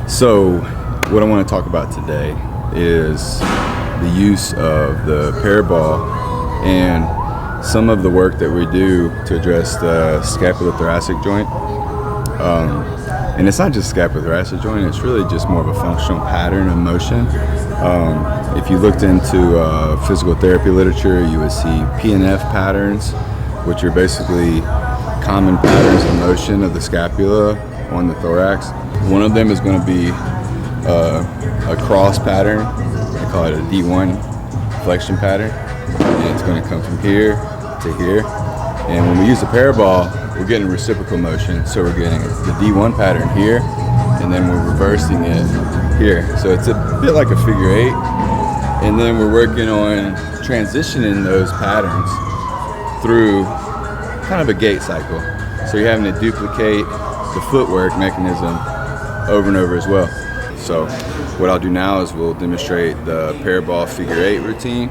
So what I want to talk about today is the use of the ParaBall and some of the work that we do to address the scapulothoracic joint. And it's not just scapulothoracic joint, it's really just more of a functional pattern of motion. If you looked into physical therapy literature, you would see P&F patterns, which are basically common patterns of motion of the scapula on the thorax. One of them is going to be a cross pattern. I call it a D1 flexion pattern. And it's going to come from here to here. And when we use the ParaBall, we're getting reciprocal motion. So we're getting the D1 pattern here, and then we're reversing it here. So it's a bit like a figure eight. And then we're working on transitioning those patterns through kind of a gait cycle. So you're having to duplicate the footwork mechanism over and over as well. So what I'll do now is we'll demonstrate the ParaBall figure eight routine.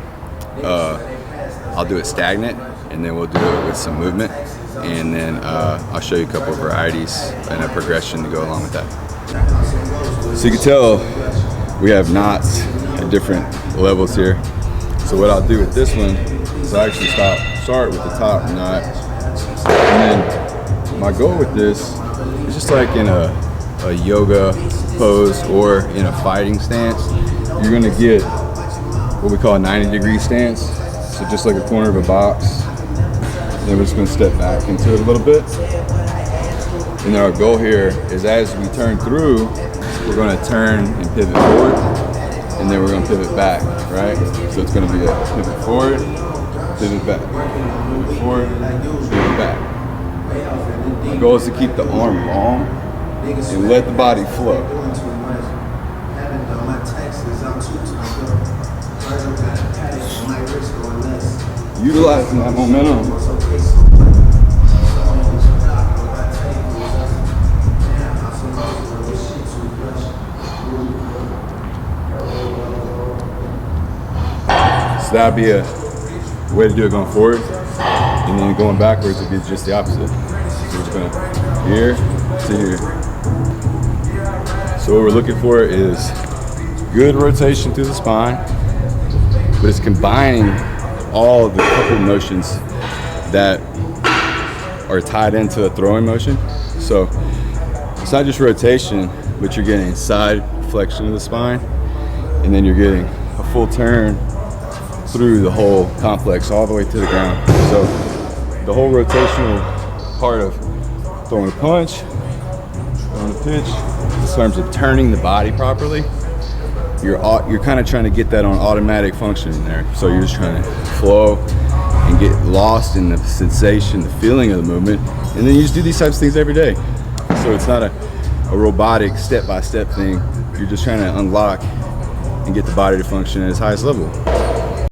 I'll do it stagnant, and then we'll do it with some movement. And then I'll show you a couple of varieties and a progression to go along with that. So you can tell we have knots at different levels here. So what I'll do with this one is I'll actually start with the top knot. And then my goal with this is just like in a yoga pose or in a fighting stance, you're gonna get what we call a 90-degree stance. So just like a corner of a box. And then we're just gonna step back into it a little bit. And then our goal here is as we turn through, we're gonna turn and pivot forward, and then we're gonna pivot back, right? So it's gonna be a pivot forward, pivot back, pivot forward, pivot back. Our goal is to keep the arm long and let the body flow. Utilizing that momentum. So that'd be a way to do it going forward, and then going backwards would be just the opposite. So we're just gonna here to here. So what we're looking for is good rotation through the spine, but it's combining all the couple motions that are tied into a throwing motion. So it's not just rotation, but you're getting side flexion of the spine, and then you're getting a full turn through the whole complex all the way to the ground. So the whole rotational part of throwing a punch, throwing a pitch, in terms of turning the body properly, you're kind of trying to get that on automatic function in there. So you're just trying to flow and get lost in the sensation, the feeling of the movement, and then you just do these types of things every day. So it's not a robotic step-by-step thing. You're just trying to unlock and get the body to function at its highest level.